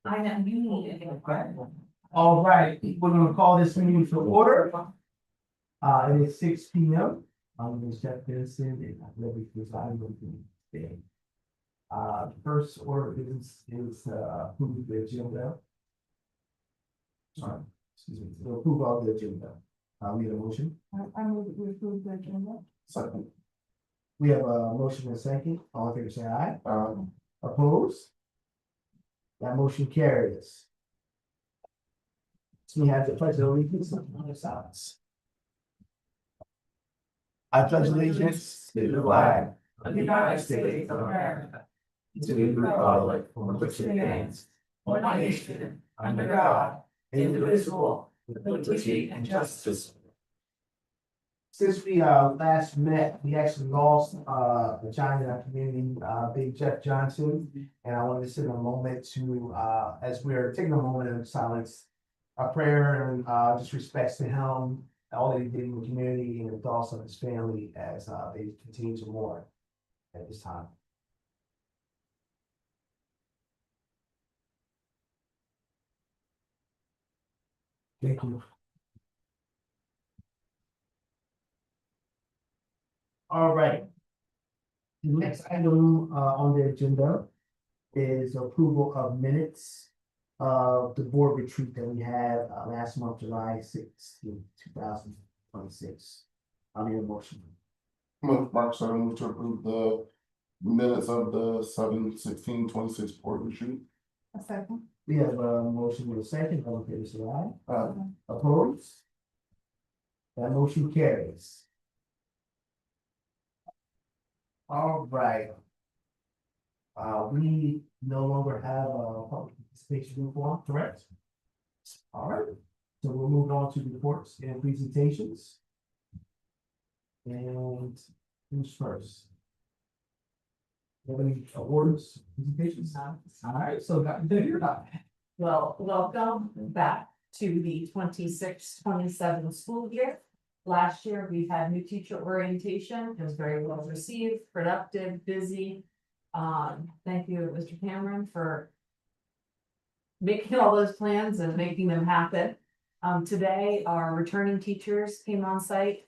I know, you need it. All right, we're gonna call this meeting to order. It is 6 p.m. I'm Ms. Jeff Benson and I'm ready to preside over today. First order of business is approve the agenda. Sorry, excuse me, the approval of the agenda. We have a motion. I move that we approve the agenda. Second. We have a motion and a second. All in favor, say aye. Opposed? That motion carries. So we have the pledge of allegiance on the sides. I pledge allegiance to the flag of the United States of America, to the republic for which it stands, one nation, under God, indivisible, with liberty and justice. Since we last met, we actually lost the giant in our community, Big Jeff Johnson, and I wanted to sit in a moment to as we're taking a moment of silence, a prayer and just respects to him, all that he did in the community, and the thoughts of his family as they continue to mourn at this time. Thank you. All right. The next item on the agenda is approval of minutes of the board retreat that we had last month, July 16, 2026. I need a motion. Mark, so I move to approve the minutes of the 7/16/26 board retreat. A second. We have a motion with a second. All in favor, say aye. Uh, Opposed? That motion carries. All right. We no longer have a public participation form, correct? All right, so we'll move on to reports and presentations. And who's first? Any awards, presentations? All right, so you're not. Well, welcome back to the 26-27 school year. Last year, we've had new teacher orientation. It was very well received, productive, busy. Thank you, Mr. Cameron, for making all those plans and making them happen. Today, our returning teachers came on site.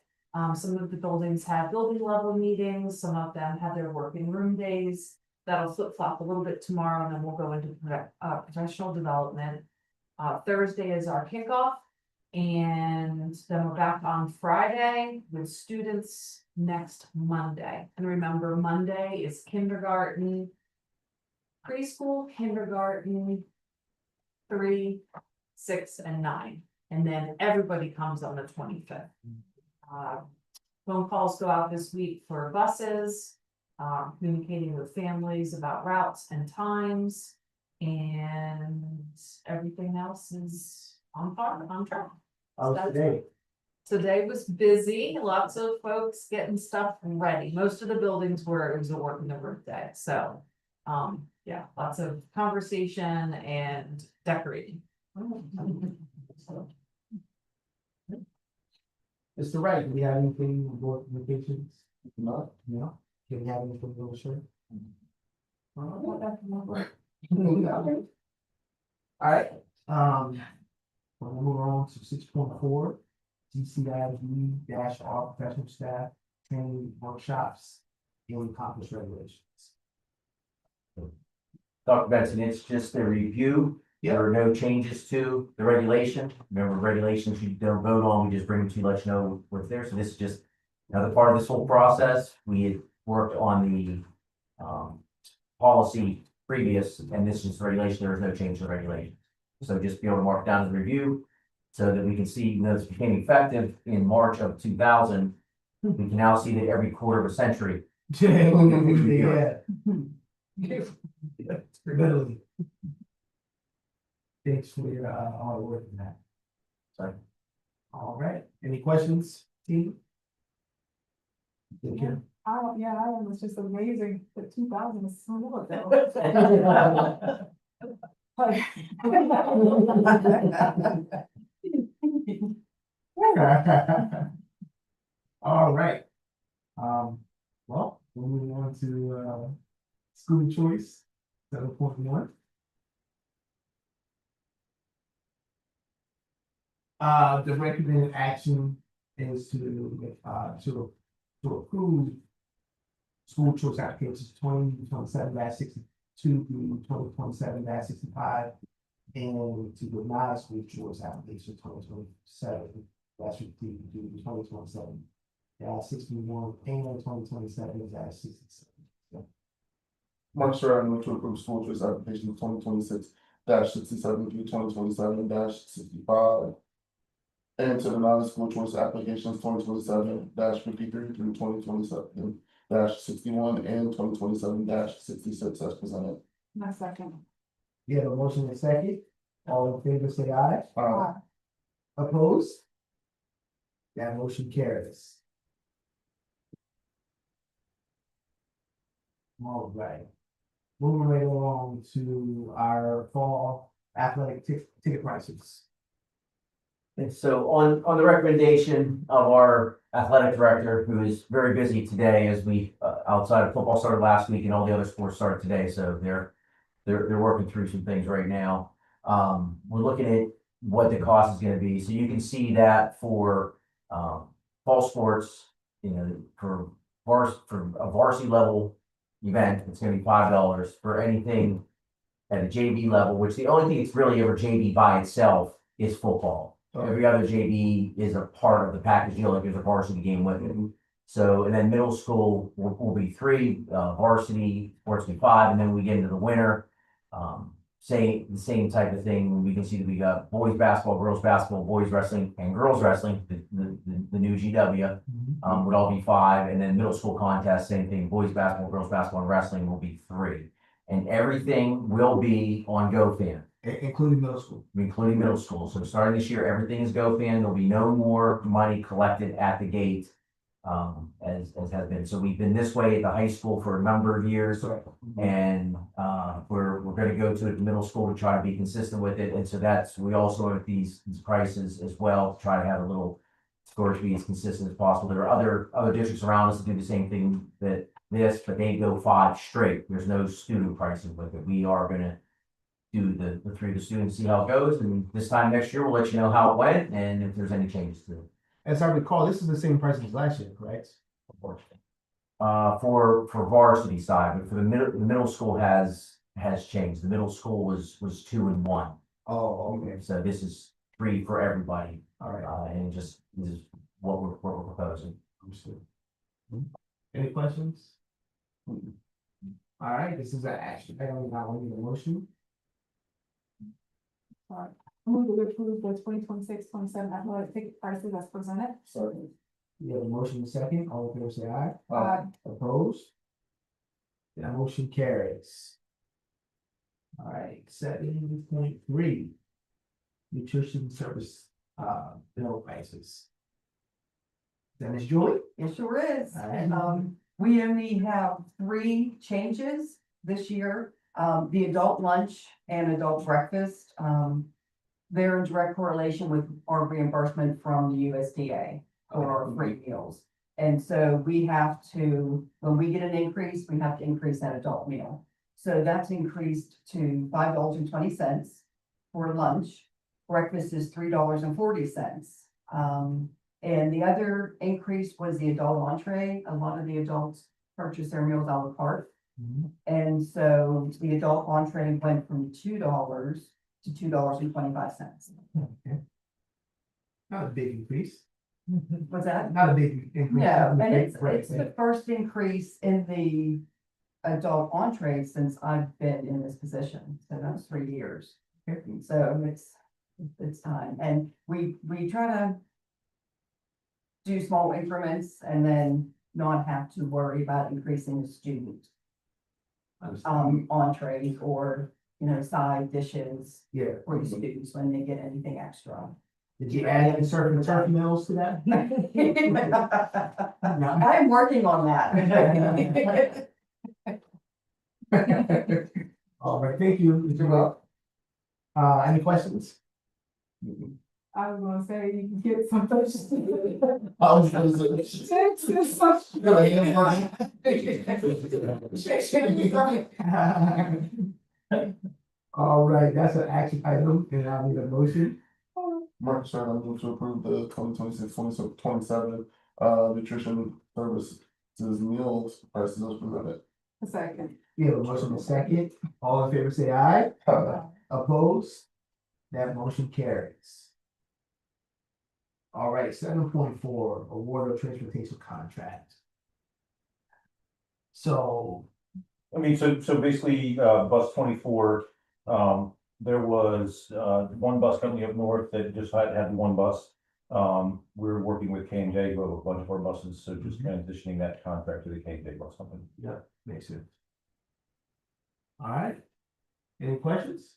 Some of the buildings had building level meetings, some of them had their working room days. That'll flip flop a little bit tomorrow, and then we'll go into professional development. Thursday is our kickoff. And then we're back on Friday with students next Monday. And remember, Monday is kindergarten, preschool, kindergarten, 3, 6, and 9. And then everybody comes on the 25th. Phone calls go out this week for buses, communicating with families about routes and times, and everything else is on track. Today. Today was busy, lots of folks getting stuff ready. Most of the buildings were, it was a work in the room day, so. Yeah, lots of conversation and decorating. Mr. Wright, do we have anything with board communications? no, No? Can we have anything to share? All right, we'll move on to 6.4, DCID-R professional staff training workshops and conference regulations. Dr. Benson, it's just a review. There are no changes to the regulation. Remember, regulations you don't vote on, we just bring them to you, let you know what's there. So this is just another part of this whole process. We had worked on the policy previous, and this is the regulation. There is no change to the regulation. So just be able to mark down as a review so that we can see, even though this became effective in March of 2000, we can now see that every quarter of a century. Yeah. Literally. Thanks for your hard work in that. Sorry. All right, any questions, team? Thank you. I was just amazing. The 2000 is so little All right. Well, we'll move on to school choice 7.1. The recommended action is to approve school choice applications 2027-62 through 2027-65. And to deny school choice application 2027-50 through 2027-61 and 2027-67. Mark Sir, I move to approve school choice application 2026-67 through 2027-65. And to deny the school choice applications 2027-53 through 2027-61 and 2027-66 as presented. My second. You have a motion and a second. All in favor, say aye. Aye. Opposed? That motion carries. All right. Moving right along to our fall athletic ticket prices. And so on the recommendation of our athletic director, who is very busy today as we, outside of football started last week and all the other sports started today, so they're working through some things right now. We're looking at what the cost is gonna be, so you can see that for, fall sports, for a varsity level event, it's gonna be $5. For anything at a JV level, which the only thing it's really ever JV by itself is football. Every other JV is a part of the package deal, like there's a varsity game with it. So, and then middle school will be 3, varsity, sports will be 5, and then we get into the winter. Say the same type of thing. We can see that we got boys basketball, boys wrestling, and girls wrestling, the new GW, would all be 5, and then middle school contest, same thing, boys basketball, girls basketball, and wrestling will be 3. And everything will be on GoFan. Including middle school. Including middle school. So starting this year, everything is GoFan. There'll be no more money collected at the gate, as has been. So we've been this way at the high school for a number of years, and we're going to go to it at the middle school to try to be consistent with it. And so we also are at these prices as well to try to have a little score to be as consistent as possible. There are other districts around us that do the same thing but they go 5 straight. There's no student pricing with it. We are going to do the 3 of the students, see how it goes, and this time next year we'll let you know how it went and if there's any changes to it. As I recall, this is the same price as last year, correct? For varsity side, but for the middle school has changed. The middle school was 2 and 1. Oh, okay. So this is 3 for everybody. All right. And this is what we're proposing. Understood. Any questions? All right, this is an action item. Now we need a motion. Move to approve the 2026-27 athletic ticket prices as presented. Second. You have a motion and a second. All in favor, say aye. Aye. Opposed? That motion carries. All right, 7.3. Nutrition service, bill prices. Dennis Julie? It sure is. All right. We only have 3 changes this year. The adult lunch and adult breakfast, they're in direct correlation with our reimbursement from the USDA for our free meals. And so we have to, when we get an increase, we have to increase that adult meal. So that's increased to $5.20 for lunch. Breakfast is $3.40. And the other increase was the adult entree. A lot of the adults purchase their meals a la carte. And so the adult entree went from $2 to $2.25. Okay. Not a big increase. Was that? Not a big increase. No, and Right, it's the first increase in the adult entree since I've been in this position. So that's 3 years. So it's time. And we try to do small increments and then not have to worry about increasing the student entrees or, side dishes Yeah. for the students when they get anything extra. Did you add any surf and turf meals to that? I'm working on that. All right, thank you. Mr. Well. Any questions? I was gonna say you can get some fish. I was gonna say- Texas. All right, that's an action item, and I need a motion. Mark, sir, I move to approve the 2026-27 nutrition services meals prices as presented. A second. We have a motion and a second. All in favor, say aye. Opposed? That motion carries. All right, 7.4, award of transportation contract. So, I mean, so basically, bus 24, there was, one bus company up north that just had one bus. We're working with K&J, who have a bunch of our buses, so just transitioning that contract to the K&J bus company. yeah, makes sense. All right. Any questions?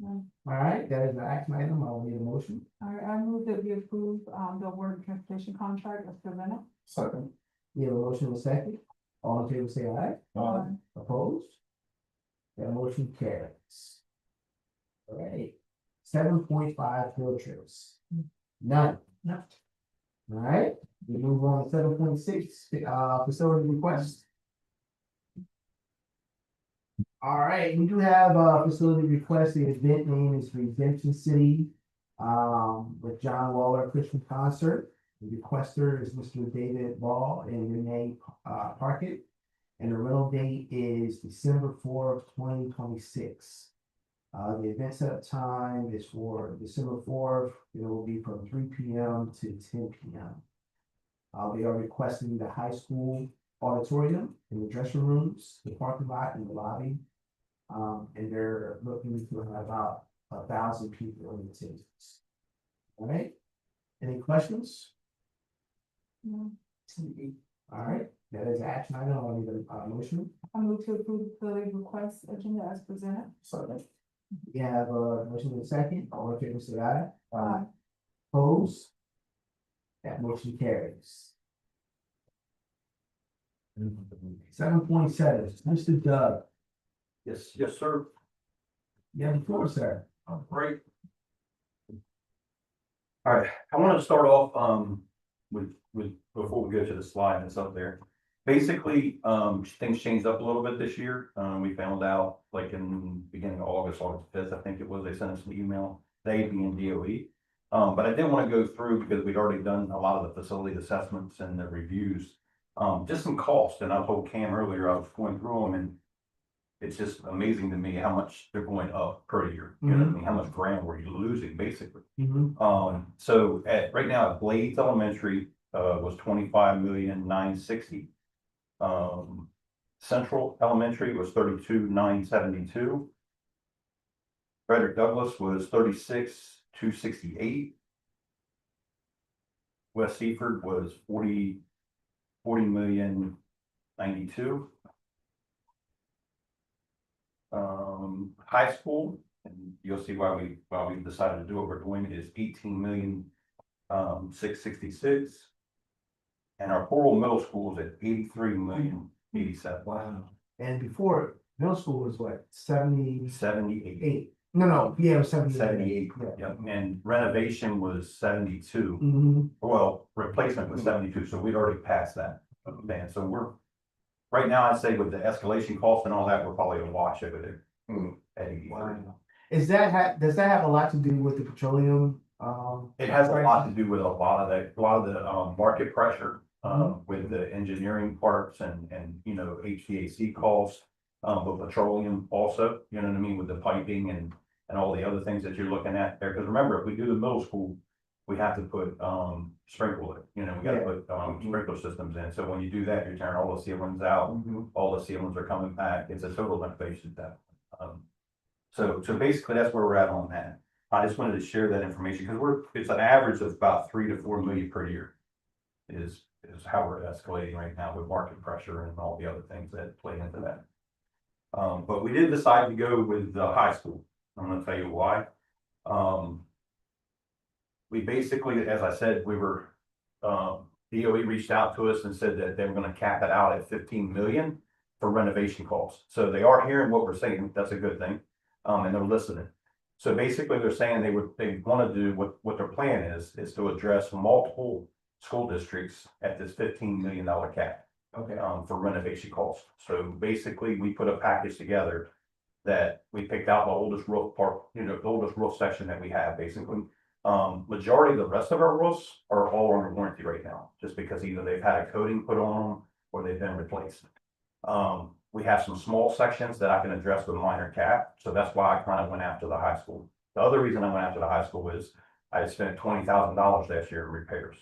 No. All right, that is an action item. I'll need a motion. I move that we approve, the award transportation contract as presented. Second. We have a motion and a second. All in favor, say aye. Opposed? That motion carries. All right. 7.5 field trips. None. No. All right, we move on to 7.6, facility requests. All right, we do have a facility request. The event name is Redemption City, with John Waller Christian Concert. The requester is Mr. David Ball and Renee Parkett. And the rental date is December 4th, 2026. The event setup time is for December 4th. It will be from 3 p.m. to 10 p.m. They are requesting the high school auditorium and the dressing rooms, the parking lot and the lobby. And they're looking to have about 1,000 people in attendance. All right, any questions? No. All right, that is action item. I'll need a motion. I move to approve the request agenda as presented. Second. We have a motion in a second. All in favor, say aye. Aye. Opposed? That motion carries. 7.7, Mr. Doug, Yes, sir. you have the floor, sir. Great. All right, I want to start off, with, before we go to the slide that's up there. Basically, things changed up a little bit this year. We found out like in beginning of August 5th, I think it was, they sent us an email, they being DOE. But I didn't want to go through because we'd already done a lot of the facility assessments and the reviews. Just some cost, and I told Cam earlier, I was going through them and it's just amazing to me how much they're going up per year. You know what I mean? How much ground we're losing basically. So right now at Blades Elementary, was 25,960,000. Central Elementary was 32,972. Frederick Douglass was 36,268. West Seaford was 40,092,000. High school, and you'll see why we decided to do what we're doing, is 18,666,000. And our Coral Middle School is at 83,087,000. Wow. And before, middle school was what, 78? 78. No, yeah, it was 78. 78, Yeah. yep, and renovation was 72. Mm-hmm. Well, replacement was 72, so we'd already passed that. Man, so we're, right now, I'd say with the escalation cost and all that, we're probably a wash over there. At 83. Wow. Does that have a lot to do with the petroleum? It has a lot to do with a lot of the market pressure, with the engineering parts and HVAC costs, but petroleum also, you know what I mean, with the piping and all the other things that you're looking at there. Because remember, if we do the middle school, we have to put sprinkler, we got to put sprinkler systems in. So when you do that, you're tearing all the ceilings out, all the ceilings are coming back. It's a total renovation at that point. So basically that's where we're at on that. I just wanted to share that information because it's an average of about 3 to 4 million per year is how we're escalating right now with market pressure and all the other things that play into that. But we did decide to go with the high school. I'm going to tell you why. We basically, as I said, we were, DOE reached out to us and said that they were going to cap it out at 15 million for renovation costs. So they are hearing what we're saying. That's a good thing. And they're listening. So basically they're saying they want to do what their plan is to address multiple school districts at this $15 million cap. Okay. For renovation costs. So basically we put a package together that we picked out the oldest roof part, the oldest roof section that we have basically. Majority of the rest of our roofs are all under warranty right now, just because either they've had a coating put on them or they've been replaced. We have some small sections that I can address with minor cap, so that's why I kind of went after the high school. The other reason I went after the high school is I spent $20,000 last year in repairs.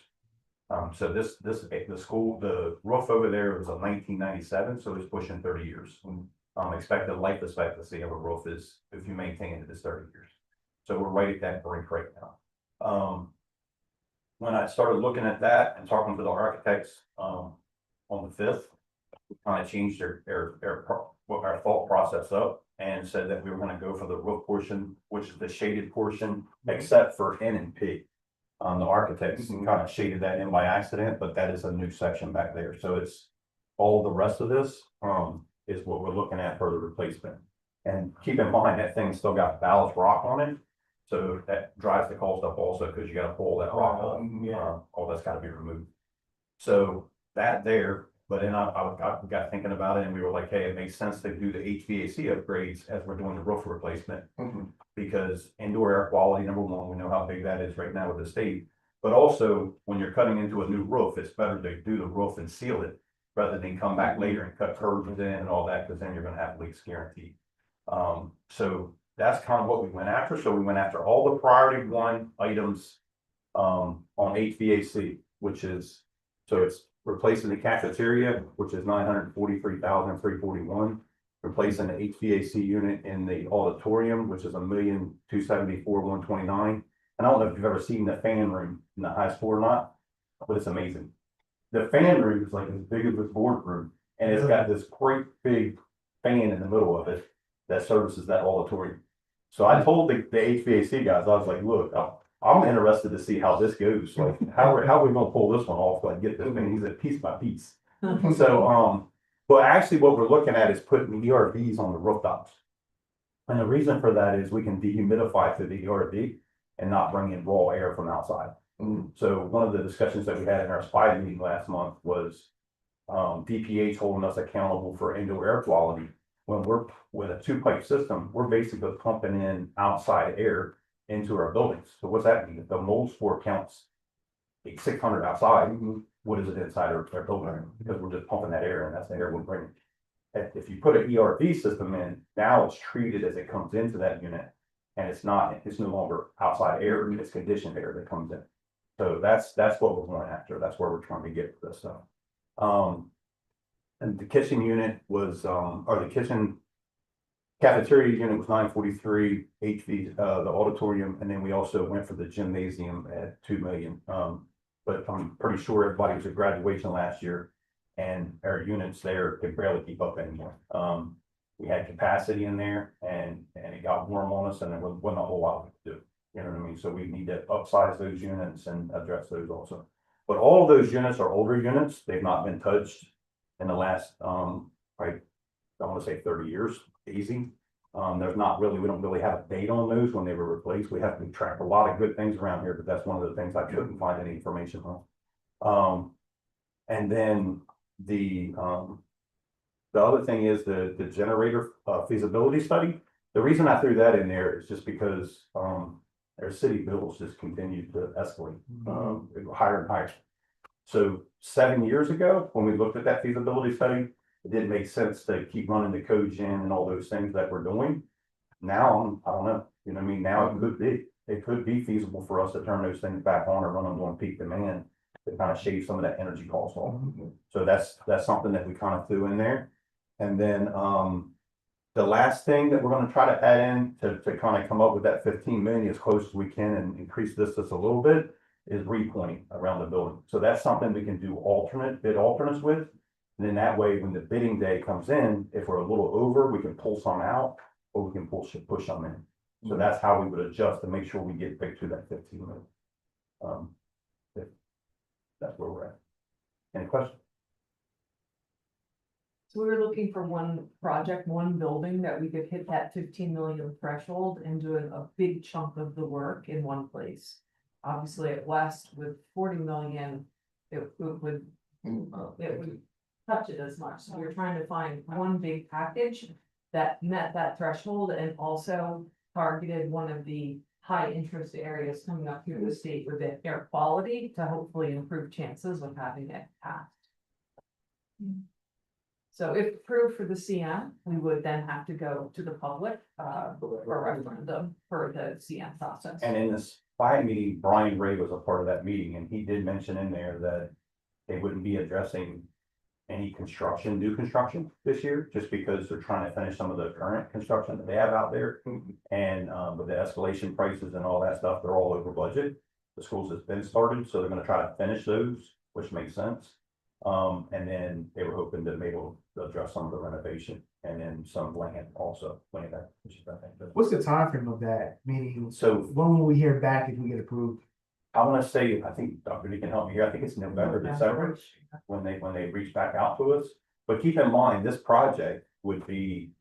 So the roof over there was a 1997, so it's pushing 30 years. Expected life expectancy of a roof is, if you maintain it, is 30 years. So we're right at that brink right now. When I started looking at that and talking to the architects, on the 5th, we kind of changed our thought process up and said that we were gonna go for the roof portion, which is the shaded portion, except for N and P. The architects kind of shaded that in by accident, but that is a new section back there. So it's all the rest of this, is what we're looking at for the replacement. And keep in mind that thing's still got ballast rock on it. So that drives the cost up also, because you gotta pull that rock off. All that's gotta be removed. So that there, but then I got thinking about it and we were like, hey, it makes sense to do the HVAC upgrades as we're doing the roof replacement. Because indoor air quality, number one, we know how big that is right now with the state. But also, when you're cutting into a new roof, it's better to do the roof and seal it rather than come back later and cut curves in and all that, because then you're gonna have leaks guaranteed. So that's kind of what we went after. So we went after all the priority one items on HVAC, which is, so it's replacing the cafeteria, which is $943,341. Replacing the HVAC unit in the auditorium, which is $1,274,129. And I don't know if you've ever seen the fan room in the high school or not, but it's amazing. The fan room is like as big as this boardroom, and it's got this great big fan in the middle of it that services that auditorium. So I told the HVAC guys, I was like, look, I'm interested to see how this goes. Like, how are we gonna pull this one off? Like, get this thing, he's at piece by piece. So, but actually what we're looking at is putting ERVs on the rooftops. And the reason for that is we can dehumidify through the ERV and not bring in raw air from outside. So one of the discussions that we had in our SPI meeting last month was DPH holding us accountable for indoor air quality. When we're with a 2-pipe system, we're basically pumping in outside air into our buildings. So what's that mean? If the mold spore counts 600 outside, what is it inside our building? Because we're just pumping that air, and that's the air we're bringing. If you put an ERV system in, now it's treated as it comes into that unit, and it's no longer outside air, it's conditioned air that comes in. So that's what we're going after. That's where we're trying to get this stuff. And the kitchen unit was, or the kitchen cafeteria unit was $943, HV, the auditorium, and then we also went for the gymnasium at $2 million. But I'm pretty sure everybody was at graduation last year, and our units there could barely keep up anymore. We had capacity in there, and it got warm on us, and there wasn't a whole lot we could do. You know what I mean? So we need to upsize those units and address those also. But all of those units are older units. They've not been touched in the last, I want to say 30 years, easy. There's not really, we don't really have a date on those when they were replaced. We have to track a lot of good things around here, but that's one of the things I couldn't find any information on. And then the other thing is the generator feasibility study. The reason I threw that in there is just because our city bills just continue to escalate higher and higher. So 7 years ago, when we looked at that feasibility study, it didn't make sense to keep running the cogen and all those things that we're doing. Now, I don't know, you know what I mean? Now it could be feasible for us to turn those things back on or run them on peak demand to kind of shave some of that energy cost off. So that's something that we kind of threw in there. And then the last thing that we're going to try to add in to kind of come up with that 15 million as close as we can and increase this just a little bit is repointing around the building. So that's something we can do bid alternates with. And then that way, when the bidding day comes in, if we're a little over, we can pull some out or we can push some in. So that's how we would adjust to make sure we get back to that 15 million. That's where we're at. Any questions? So we were looking for one project, one building that we could hit that 15 million threshold and do a big chunk of the work in one place. Obviously at West with 40 million, it would touch it as much. So we're trying to find one big package that met that threshold and also targeted one of the high interest areas coming up through the state with the air quality to hopefully improve chances of having it passed. So if approved for the CM, we would then have to go to the public, for referendum for the CM process. And in this FI meeting, Brian Ray was a part of that meeting, and he did mention in there that they wouldn't be addressing any new construction this year, just because they're trying to finish some of the current construction that they have out there. And, with the escalation prices and all that stuff, they're all over budget. The schools has been started, so they're gonna try to finish those, which makes sense. And then they were hoping to be able to address some of the renovation and then some land also, land that, which is, I think, What's the timeframe of that meeting? So When will we hear back if we get approved? I wanna say, I think Dr. Lee can help me here, I think it's November, December, when they reach back out to us. But keep in mind, this project would be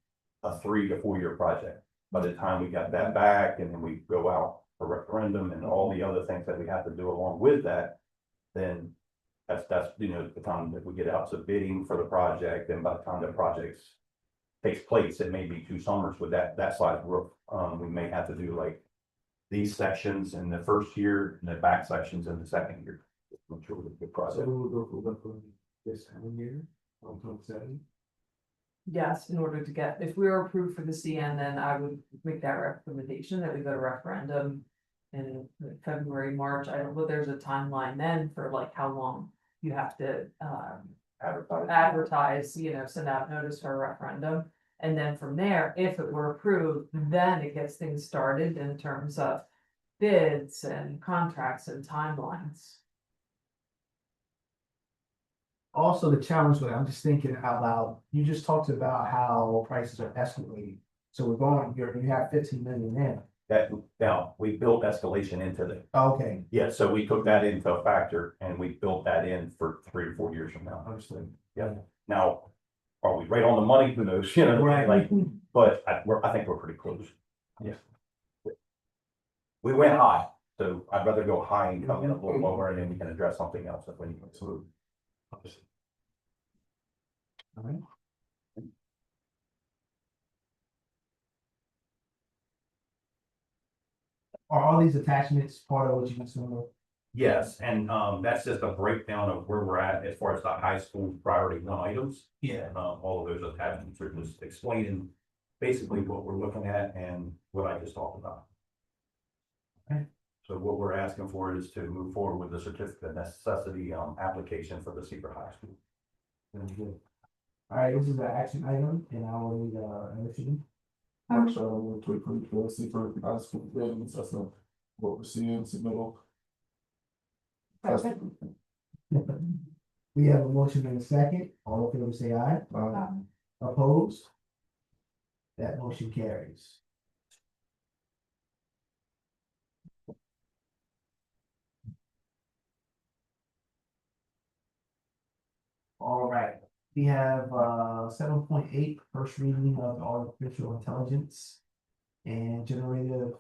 a 3 to 4 year project. By the time we got that back and then we go out for referendum and all the other things that we have to do along with that, then that's, you know, the time that we get out to bidding for the project, and by the time the project takes place, it may be 2 summers with that size roof. We may have to do like these sections in the first year and the back sections in the second year. I'm sure it's a good So project. we will go for this coming year, 2027. Yes, in order to get, if we were approved for the CN, then I would make that recommendation that we go to referendum in February, March. I don't know, there's a timeline then for like how long you have to advertise, you know, send out notice for a referendum. And then from there, if it were approved, then it gets things started in terms of bids and contracts and timelines. Also, the challenge with, I'm just thinking out loud, you just talked about how prices are escalating. So we're going, you have 15 million in. That, now, we built escalation into the, Okay, yeah, so we took that into a factor and we built that in for 3 or 4 years from now. understood. Yeah. Now, are we right on the money? Who knows? You know, Right. like, but I think we're pretty close. Yeah. We went high, so I'd rather go high and come in a little lower, and then we can address something else if we need to. All right. Are all these attachments part of what you just want Yes, and that's just a breakdown of where we're at as far as the high school priority 1 items. Yeah. All of those attachments are just explaining basically what we're looking at and what I just talked about. Okay. So what we're asking for is to move forward with the certificate of necessity application for the secret high school. Very good. All right, this is an action item, and I will need a motion. March, we'll to approve the secret high school buildings, that's what we're seeing, submittal. We have a motion and a second. All in favor, say aye. Opposed? That motion carries. All right, we have 7.8 first reading of artificial intelligence and generative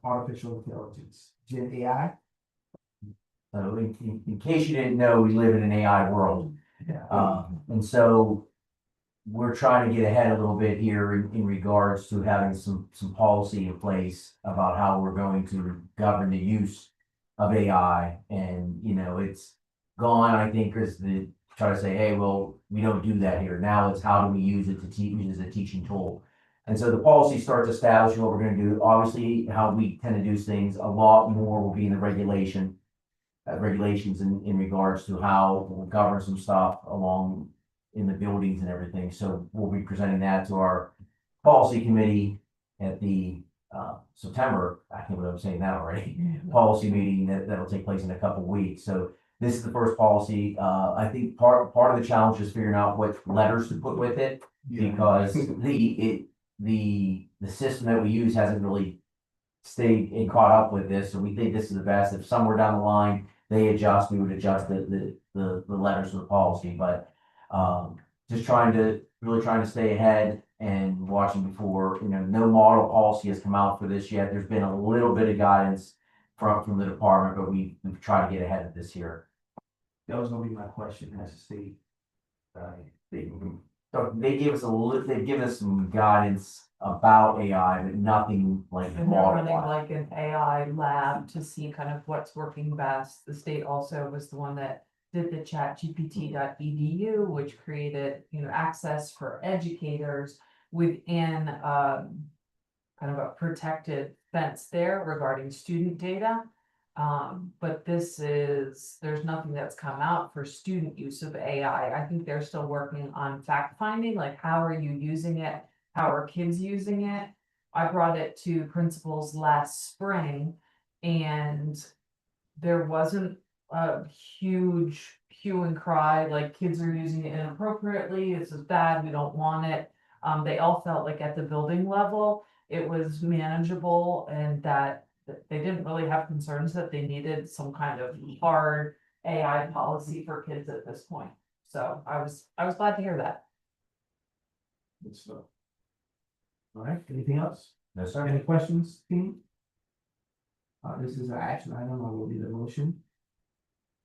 artificial intelligence, Gen AI. So in case you didn't know, we live in an AI world. And so we're trying to get ahead a little bit here in regards to having some policy in place about how we're going to govern the use of AI. And, you know, it's gone, I think, is the try to say, hey, well, we don't do that here. Now it's how do we use it to teach, use it as a teaching tool. And so the policy starts establishing what we're going to do. Obviously, how we tend to do things, a lot more will be in the regulations in regards to how we'll govern some stuff along in the buildings and everything. So we'll be presenting that to our policy committee at the September, I can't believe I'm saying that already, policy meeting that'll take place in a couple of weeks. So this is the first policy. I think part of the challenge is figuring out what letters to put with it, because the system that we use hasn't really stayed and caught up with this. So we think this is the best. If somewhere down the line they adjust, we would adjust the letters of the policy. But just really trying to stay ahead and watching before, you know, no model policy has come out for this yet. There's been a little bit of guidance from the department, but we've tried to get ahead of this here. That was gonna be my question, as a state. They gave us they've given us some guidance about AI, but nothing like And they're running law. like an AI lab to see kind of what's working best. The state also was the one that did the chatgpt.edu, which created, access for educators within, kind of a protected fence there regarding student data. But there's nothing that's come out for student use of AI. I think they're still working on fact finding, like how are you using it? How are kids using it? I brought it to principals last spring and there wasn't a huge hue and cry, like kids are using it inappropriately, this is bad, we don't want it. They all felt like at the building level, it was manageable and that they didn't really have concerns that they needed some kind of hard AI policy for kids at this point. So I was glad to hear that. Good stuff. All right, anything else? No, sir. Any questions, team? This is an action item, I will need a motion.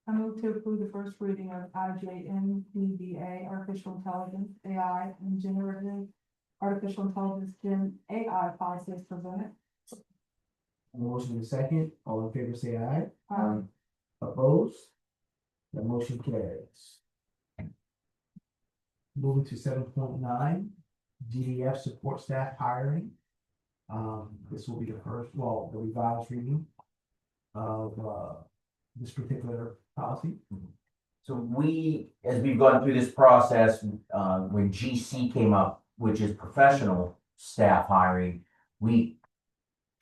I move to approve the first reading of IJNDBA, artificial intelligence, AI, and generative artificial intelligence, Gen AI policy as presented. A motion in a second, all in favor say aye. Um, Opposed? The motion carries. Moving to 7.9, GDF support staff hiring. This will be the the revised reading of, this particular policy. So as we've gone through this process, when GC came up, which is professional staff hiring, we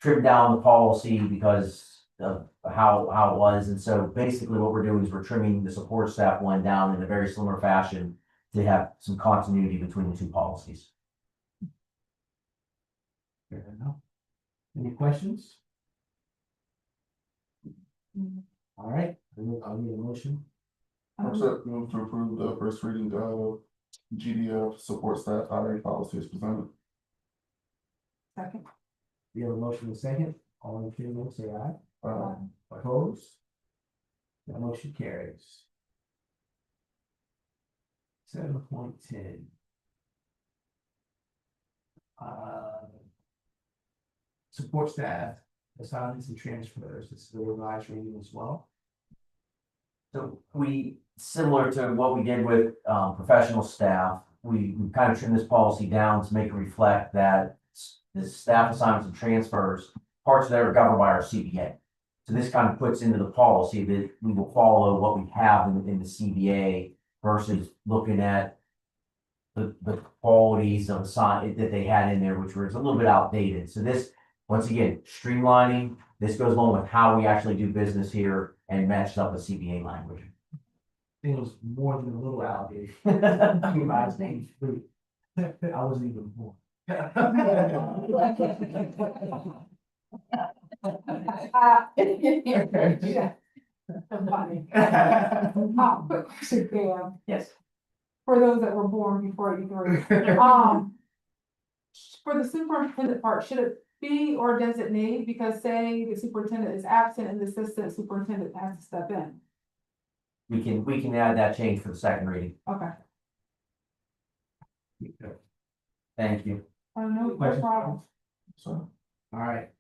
trimmed down the policy because of how it was. And so basically what we're doing is we're trimming the support staff one down in a very similar fashion to have some continuity between the two policies. Fair enough. Any questions? All right, I'll need a motion. Move to approve the first reading of GDF support staff hiring policy as presented. Second. We have a motion in a second, all in favor say aye. Uh, Opposed? That motion carries. 7.10. Support staff assignments and transfers, this is the revised reading as well. So similar to what we did with professional staff, we kind of trimmed this policy down to make it reflect that the staff assignments and transfers, parts of that are governed by our CBA. So this kind of puts into the policy that we will follow what we have in the CBA versus looking at the qualities of that they had in there, which was a little bit outdated. So this, once again, streamlining, this goes along with how we actually do business here and matches up with CBA language. It was more than a little outdated. Revised name, I wasn't even born. Yeah. Funny. Quick question, Pam, Yes. for those that were born before '83. For the superintendent part, should it be or does it need, because say the superintendent is absent and the assistant superintendent has to step in? We can add that change for the second reading. Okay, Thank you. I don't know, no Questions? problem. so, All right,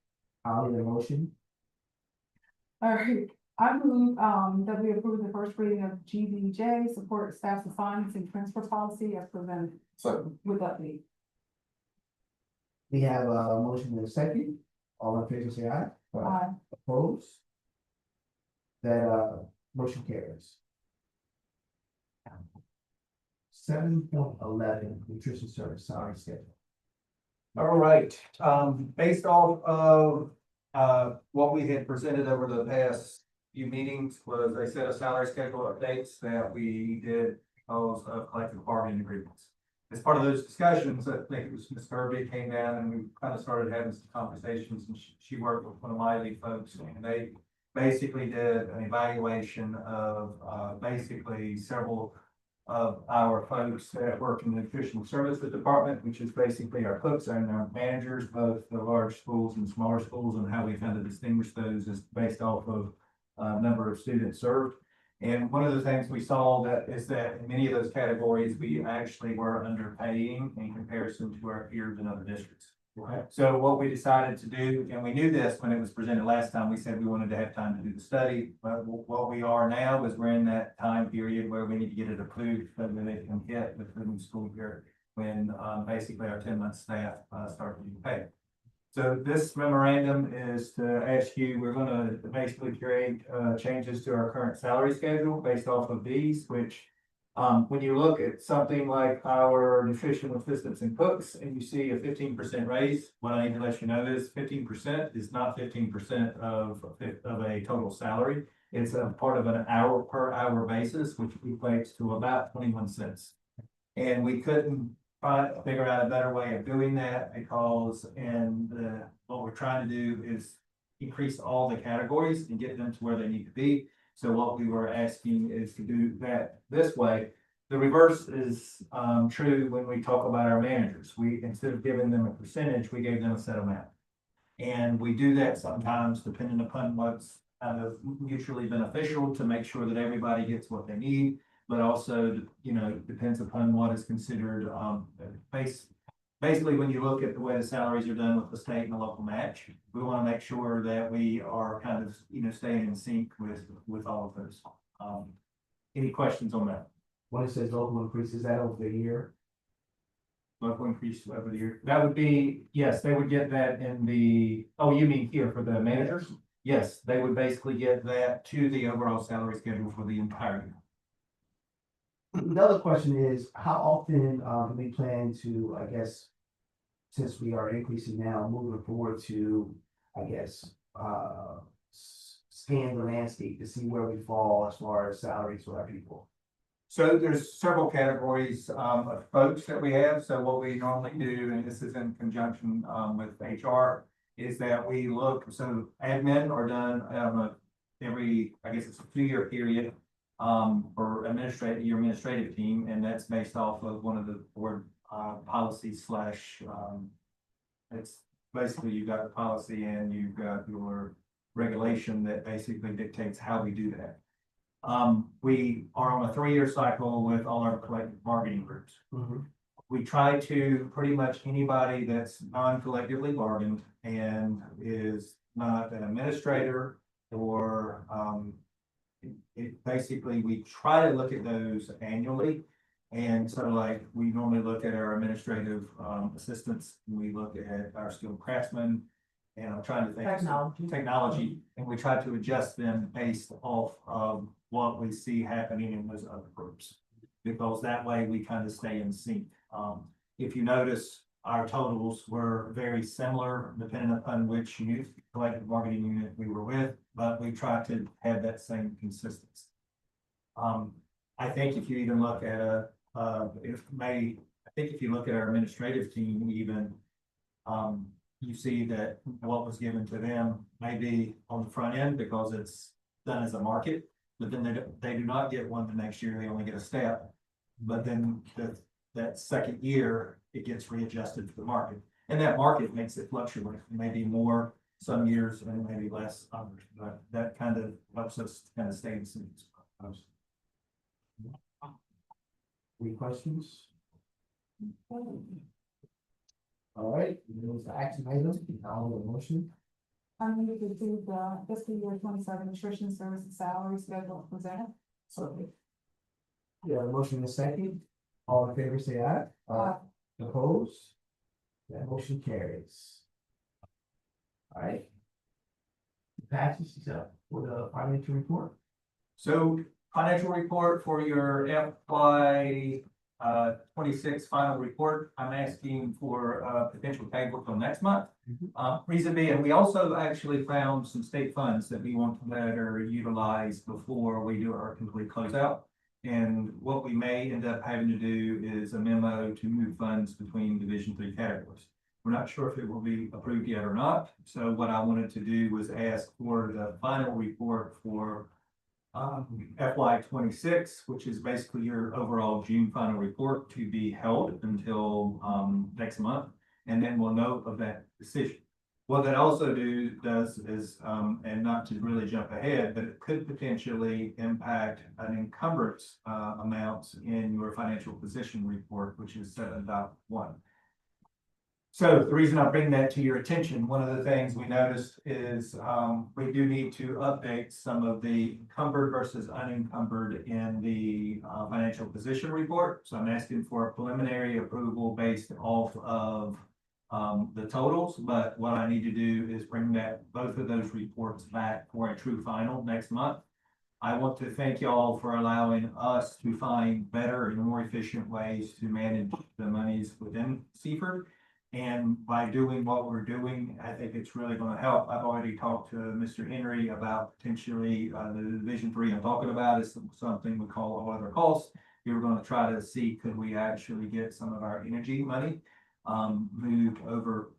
I'll need a motion. All right, I move that we approve the first reading of GBJ, support staff assignments and transfer policy as presented second, with update. We have a motion in a second, all in favor say aye. Opposed? That motion carries. 7.11, nutrition service salary schedule. All right, based off of, what we had presented over the past few meetings was a set of salary schedule updates that we did because of collective bargaining agreements. As part of those discussions, I think it was Ms. Kirby came down and we kind of started having some conversations and she worked with one of my lead folks and they basically did an evaluation of, basically several of our folks that work in the nutritional services department, which is basically our cooks and our managers, both the large schools and smaller schools, and how we kind of distinguish those is based off of number of students served. And one of the things we saw is that in many of those categories, we actually were underpaying in comparison to our peers in other districts. Okay, so what we decided to do, and we knew this when it was presented last time, we said we wanted to have time to do the study. But what we are now is we're in that time period where we need to get it approved so that it can hit the new school year when basically our 10-month staff start to be paid. So this memorandum is to ask you, we're gonna basically create changes to our current salary schedule based off of these, which when you look at something like our nutrition assistants and cooks and you see a 15% raise, what I need to let you know is 15% is not 15% of a total salary. It's a part of an hour per hour basis, which equates to about 21 cents. And we couldn't figure out a better way of doing that because what we're trying to do is increase all the categories and get them to where they need to be. So what we were asking is to do that this way. The reverse is true when we talk about our managers. We, instead of giving them a percentage, we gave them a set amount. And we do that sometimes depending upon what's kind of mutually beneficial to make sure that everybody gets what they need. But also, you know, depends upon what is considered basically, when you look at the way the salaries are done with the state and the local match, we want to make sure that we are kind of, you know, staying in sync with all of those. Any questions on that? When it says local increase, is that over the year? Local increase over the year? That would be, yes, they would get that in the, oh, you mean here for the managers? Yes, they would basically get that to the overall salary schedule for the entire year. The other question is, how often do we plan to, I guess, since we are increasing now, moving forward to, I guess, scan the landscape to see where we fall as far as salaries for our people? So there's several categories of folks that we have. So what we normally do, and this is in conjunction with HR, is that we look, so admin are done every, I guess it's a 2-year period for your administrative team, and that's based off of one of the board policies slash it's basically you've got the policy and you've got your regulation that basically dictates how we do that. We are on a 3-year cycle with all our collective bargaining groups. We try to pretty much anybody that's non-collectively bargained and is not an administrator or basically we try to look at those annually. And so like we normally look at our administrative assistants, we look at our skilled craftsmen, and I'm trying to think technology, and we try to adjust them based off of what we see happening in those other groups. Because that way we kind of stay in sync. If you notice, our totals were very similar depending upon which collective bargaining unit we were with, but we try to have that same consistency. I think if you even look at if you look at our administrative team, even you see that what was given to them may be on the front end because it's done as a market, but then they do not get one the next year. They only get a step, but then that second year it gets readjusted to the market, and that market makes it fluctuate. Maybe more some years and maybe less others, but that kind of helps us kind of stay in sync. Any questions? All right, those are action items. I'll make a motion. I move to approve the fiscal year 27 nutrition services salary schedule presented. So, yeah, motion in a second. All in favor, say aye. Opposed? That motion carries. All right. Passes for the financial report. So financial report for your FY 26 final report, I'm asking for a potential table till next month. Reason being, we also actually found some state funds that we want to better utilize before we do our complete closeout. And what we may end up having to do is a memo to move funds between Division 3 categories. We're not sure if it will be approved yet or not. So what I wanted to do was ask for the final report for FY 26, which is basically your overall June final report, to be held until next month, and then we'll note of that decision. What that also does is, and not to really jump ahead, but it could potentially impact an encumbrance amount in your financial position report, which is 7.1. So the reason I bring that to your attention, one of the things we noticed is, we do need to update some of the encumbered versus unencumbered in the, financial position report. So I'm asking for a preliminary approval based off of, the totals, but what I need to do is bring both of those reports back for a true final next month. I want to thank y'all for allowing us to find better and more efficient ways to manage the monies within Seaford. And by doing what we're doing, I think it's really gonna help. I've already talked to Mr. Henry about potentially, the Division 3 I'm talking about is something we call all other costs. We were gonna try to see, could we actually get some of our energy money, moved over,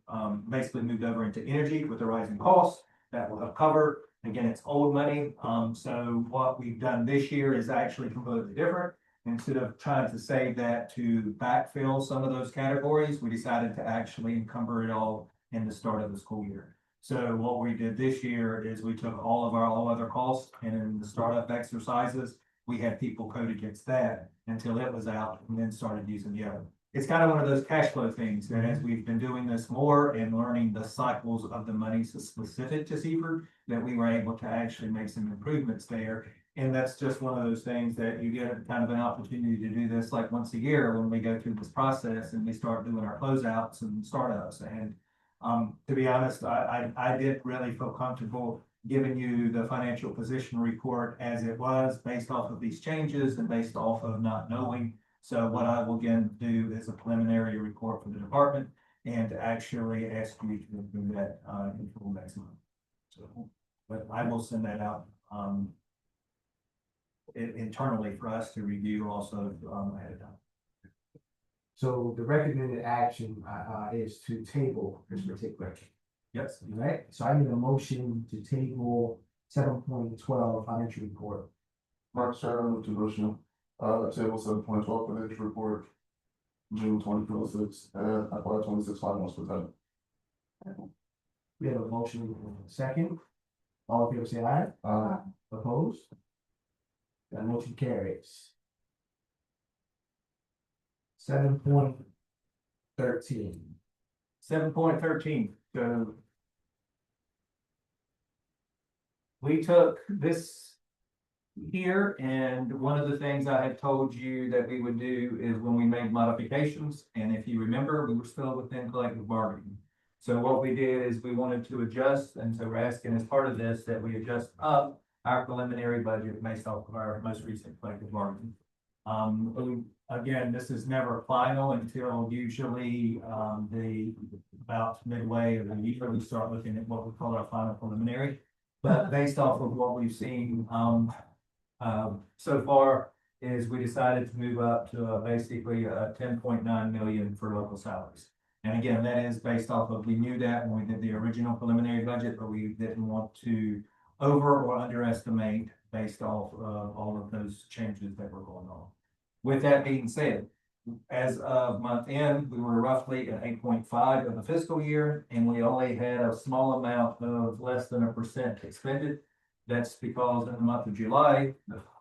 basically moved over into energy with the rising costs. That will help cover. Again, it's old money. So what we've done this year is actually completely different. Instead of trying to save that to backfill some of those categories, we decided to actually encumber it all in the start of the school year. So what we did this year is we took all of our all other costs, and in the startup exercises, we had people code against that until it was out, and then started using the other. It's kind of one of those cash flow things that as we've been doing this more and learning the cycles of the money specific to Seaford, that we were able to actually make some improvements there. And that's just one of those things that you get kind of an opportunity to do this like once a year when we go through this process and we start doing our closeouts and startups. And to be honest, I did really feel comfortable giving you the financial position report as it was based off of these changes and based off of not knowing. So what I will again do is a preliminary report for the department and actually ask you to do that until next month. So, but I will send that out internally for us to review also ahead of time. So the recommended action is to table this particular. Yes. Right, so I need a motion to table 7.12 financial report. Mark Sherman with the motion, table 7.12 financial report, June 2026, and FY 26 finance presented. We have a motion and a second. All in favor say aye. Opposed? That motion carries. 7.13. 7.13, so we took this here, and one of the things I had told you that we would do is when we made modifications, and if you remember, we were still within collective bargaining. So what we did is we wanted to adjust, and so we're asking as part of this that we adjust up our preliminary budget based off of our most recent collective bargaining. Again, this is never final until usually about midway of the year, we start looking at what we call our final preliminary. But based off of what we've seen so far is we decided to move up to basically 10.9 million for local salaries. And again, that is based off of, we knew that when we did the original preliminary budget, but we didn't want to over or underestimate based off of all of those changes that were going on. With that being said, as of month end, we were roughly at 8.5 of the fiscal year, and we only had a small amount of less than 1% expended. That's because in the month of July,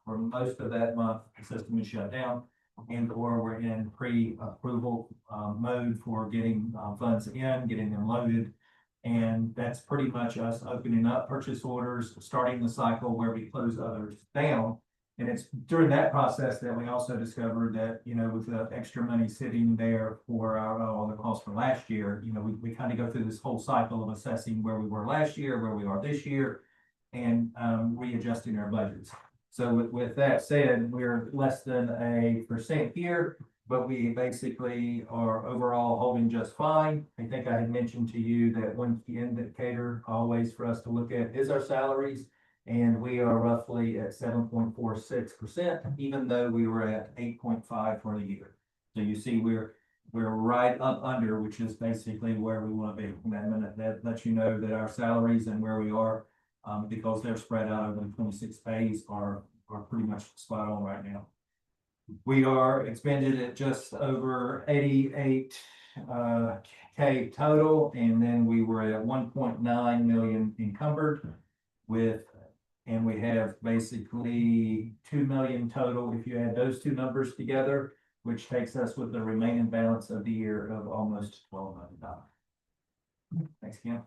for most of that month, the system is shut down, and or we're in pre-approval mode for getting funds in, getting them loaded. And that's pretty much us opening up purchase orders, starting the cycle where we close others down. And it's during that process that we also discovered that, you know, with the extra money sitting there for all the costs for last year, you know, we kind of go through this whole cycle of assessing where we were last year, where we are this year, and readjusting our budgets. So with that said, we're less than 1% here, but we basically are overall holding just fine. I think I had mentioned to you that one key indicator always for us to look at is our salaries. And we are roughly at 7.46%, even though we were at 8.5 for the year. So you see, we're right up under, which is basically where we want to be. That lets you know that our salaries and where we are, because they're spread out over the 26 pays, are pretty much spot on right now. We are expended at just over 88 K total, and then we were at 1.9 million encumbered with. And we have basically 2 million total. If you add those two numbers together, which takes us with the remaining balance of the year of almost $1,200. Thanks, Kim.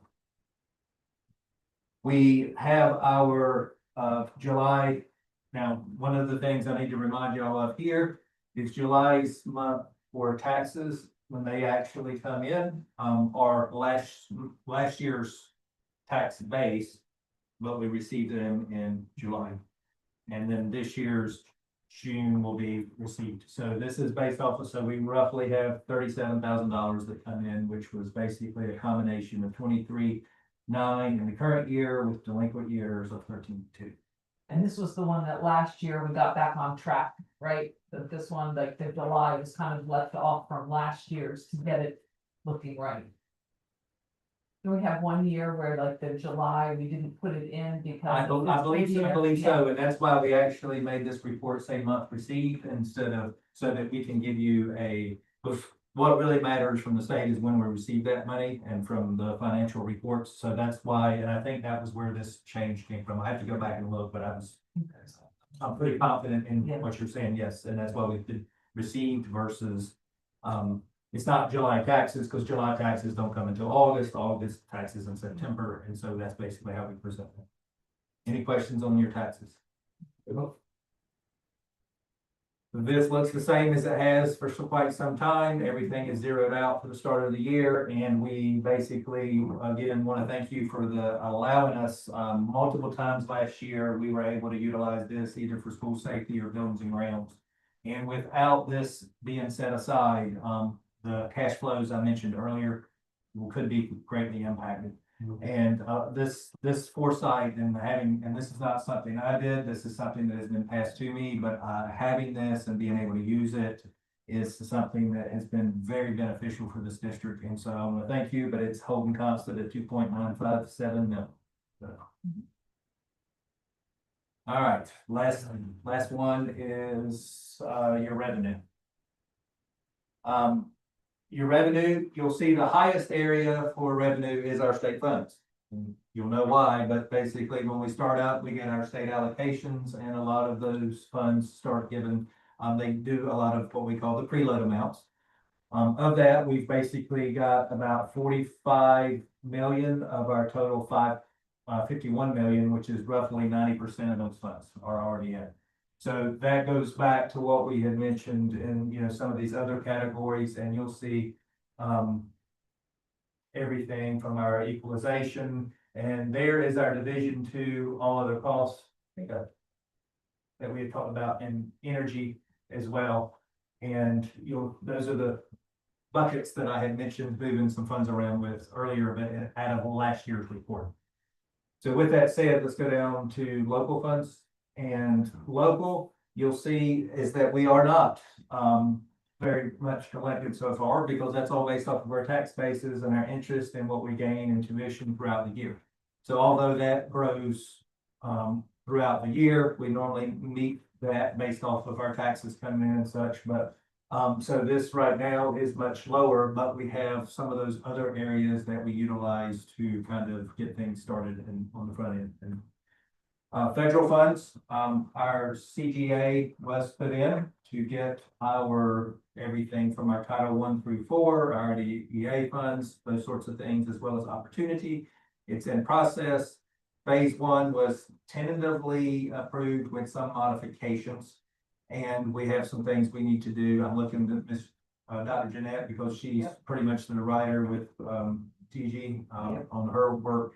We have our July. Now, one of the things I need to remind y'all of here is July's month for taxes, when they actually come in, are last year's tax base, but we received them in July. And then this year's June will be received. So this is based off of, so we roughly have $37,000 that come in, which was basically a combination of 23.9 in the current year with delinquent years of 13.2. And this was the one that last year we got back on track, right? That this one, like the July was kind of left off from last year's to get it looking right. Do we have 1 year where like the July, we didn't put it in because? I believe Yeah. so, and that's why we actually made this report say month received instead of, so that we can give you what really matters from the state is when we receive that money and from the financial reports. So that's why, and I think that was where this change came from. I have to go back and look, but I'm pretty confident in what you're saying, yes, and that's why we did received versus, it's not July taxes, because July taxes don't come until August taxes in September, and so that's basically how we present them. Any questions on your taxes? This looks the same as it has for quite some time. Everything is zeroed out for the start of the year, and we basically, again, want to thank you for allowing us, multiple times last year, we were able to utilize this either for school safety or buildings and grounds. And without this being set aside, the cash flows I mentioned earlier could be greatly impacted. And this foresight and this is not something I did, this is something that has been passed to me, but having this and being able to use it is something that has been very beneficial for this district. And so I want to thank you, but it's holding constant at 2.957 million. So. All right, last one is your revenue. Your revenue, you'll see the highest area for revenue is our state funds. And you'll know why, but basically when we start out, we get our state allocations, and a lot of those funds start given, they do a lot of what we call the preload amounts. Of that, we've basically got about 45 million of our total 51 million, which is roughly 90% of those funds are already in. So that goes back to what we had mentioned in, some of these other categories, and you'll see everything from our equalization, and there is our division to all other costs, I think that we had talked about, in energy as well. And those are the buckets that I had mentioned moving some funds around with earlier, but out of last year's report. So with that said, let's go down to local funds. And local, you'll see is that we are not very much collected so far, because that's all based off of our tax bases and our interest and what we gain in tuition throughout the year. So although that grows throughout the year, we normally meet that based off of our taxes coming in and such. But so this right now is much lower, but we have some of those other areas that we utilize to kind of get things started on the front end. And federal funds, our CGA was put in to get our everything from our Title I through IV, our DEA funds, those sorts of things, as well as opportunity. It's in process. Phase 1 was tentatively approved with some modifications, and we have some things we need to do. I'm looking at Ms. Dr. Jeanette, because she's pretty much the writer with TG on her work.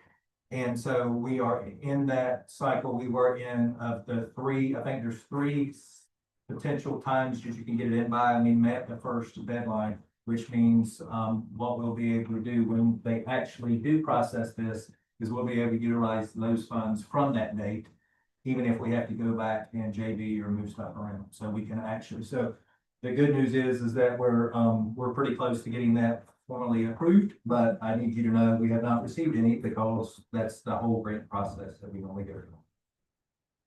And so we are in that cycle. We were in the three, I think there's 3 potential times that you can get it in by. I mean, met the first deadline, which means what we'll be able to do when they actually do process this is we'll be able to utilize those funds from that date, even if we have to go back and JV or move stuff around. So we can actually, so the good news is that we're pretty close to getting that formally approved, but I need you to know we have not received any, because that's the whole grant process that we normally go through.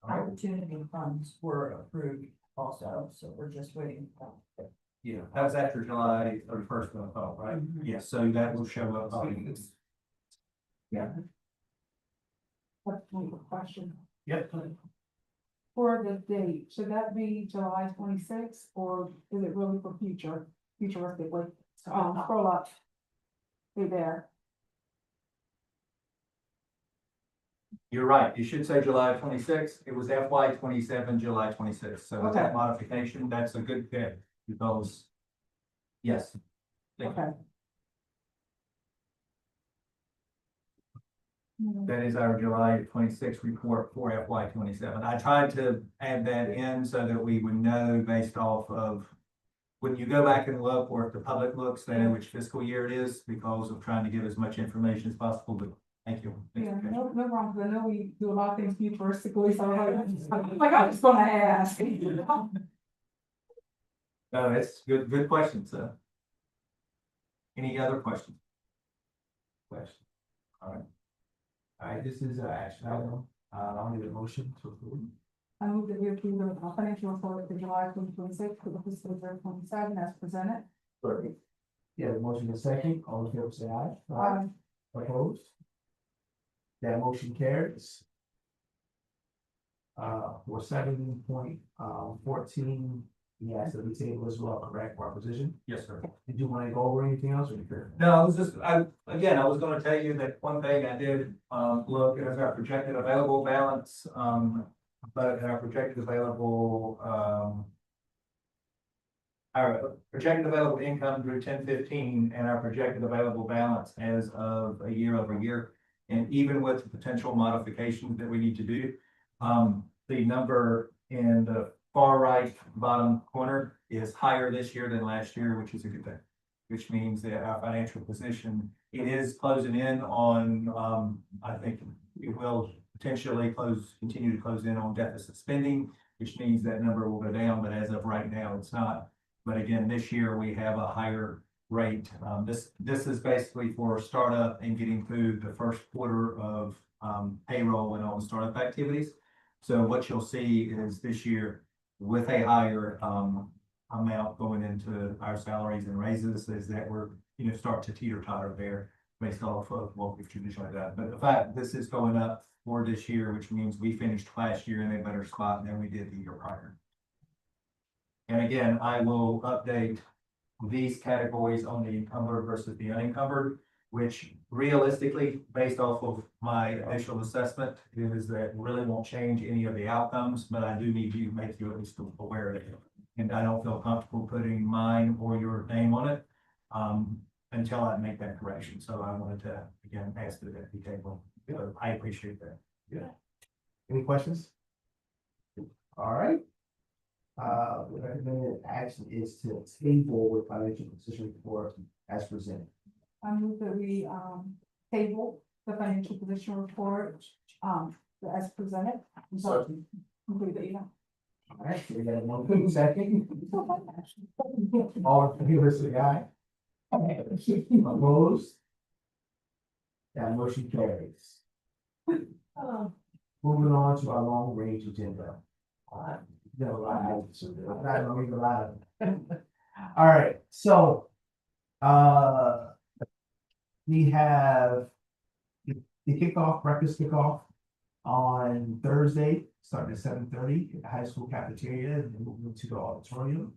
Opportunity funds were approved also, so we're just waiting. Yeah, that was after July 31st, I thought, right? Yes, so that will show up. Yeah. Question. Yep. For the date, should that be July twenty-sixth, or is it really for futuristic, like, scroll up? Right there, You're right, you should say July twenty-sixth, it was FY 27, July twenty-sixth, so with that Okay. modification, that's a good fit, because. Yes. Thank you. okay. That is our July twenty-sixth report for FY 27. I tried to add that in so that we would know based off of. When you go back and look, or if the public looks, they know which fiscal year it is, because of trying to give as much information as possible, but thank you. Yeah, no problem, because I know we do a lot of things futuristically, so I'm like, I'm just gonna ask. No, it's good question, so. Any other questions? Question. All right, this is action item. I'll need a motion to approve. I move that we approve the financial report for July 2026 for the fiscal year 27 as presented. Perfect. Yeah, the motion is second, all in favor say aye. Opposed? That motion carries. For 7.14, yes, the table as well, correct, proposition? Yes, sir. Did you want to go over anything else or you good? No, I was gonna tell you that one thing I did, look at our projected available balance, but our projected available, our projected available income grew 1015, and our projected available balance as of a year over year. And even with the potential modifications that we need to do, the number in the far right bottom corner is higher this year than last year, which is a good thing. Which means that our financial position, it is closing in on, I think it will potentially continue to close in on deficit spending, which means that number will go down, but as of right now, it's not. But again, this year we have a higher rate. This is basically for startup and getting through the first quarter of payroll and all the startup activities. So what you'll see is this year with a higher amount going into our salaries and raises, is that we're, start to teeter totter there based off of what we've traditionally done. But the fact this is going up for this year, which means we finished last year in a better spot than we did the year prior. And again, I will update these categories on the encumbered versus the unencumbered, which realistically, based off of my initial assessment, is that really won't change any of the outcomes, but I do need to make you at least aware of it. And I don't feel comfortable putting mine or your name on it, until I make that correction. So I wanted to, again, ask that at the table. So I appreciate that. Any questions? All right. The recommended action is to table with financial position report as presented. I move that we, table the financial position report, as presented. Completely, All right, so we got a motion second. All in favor, say aye. Opposed? That motion carries. Moving on to our long range agenda. No, I'm not gonna read a lot of them. All right, so, we have the kickoff, breakfast kickoff on Thursday, starting at 7:30 at the high school cafeteria, and then moving to the auditorium.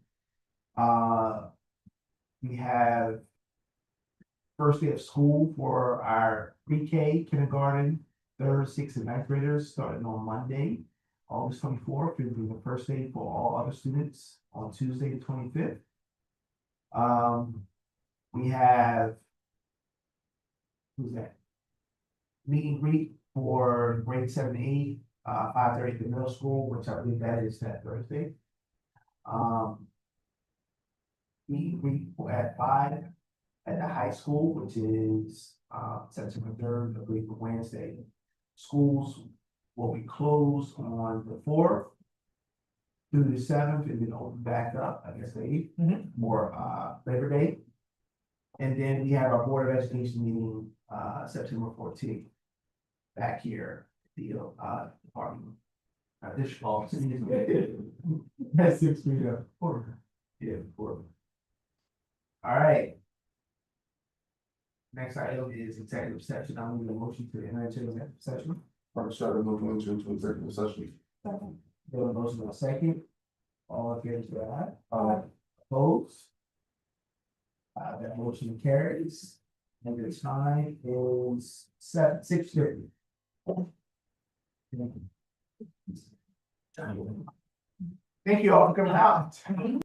We have first day of school for our pre-K, kindergarten, third, sixth, and ninth graders, starting on Monday, August 24th, and then the first day for all other students on Tuesday, the 25th. We have, who's that? Meet and greet for grade 7 to 8, 5:30 at the middle school, which I believe that is that Thursday. Meet and greet at 5 at the high school, which is September 3rd, I believe, for Wednesday. Schools will be closed on the 4th through the 7th, and then open back up, I guess, the 8th, more Labor Day. And then we have our Board of Education meeting September 14th back here at the department. This fall. That's 6 feet up. Yeah, 4. All right. Next item is executive session. I'm going to motion to enter into executive session. I'm sorry, moving into executive session. We have a motion in a second. All in favor, say aye. Opposed? That motion carries. And the time is 6:30. Thank you all for coming out.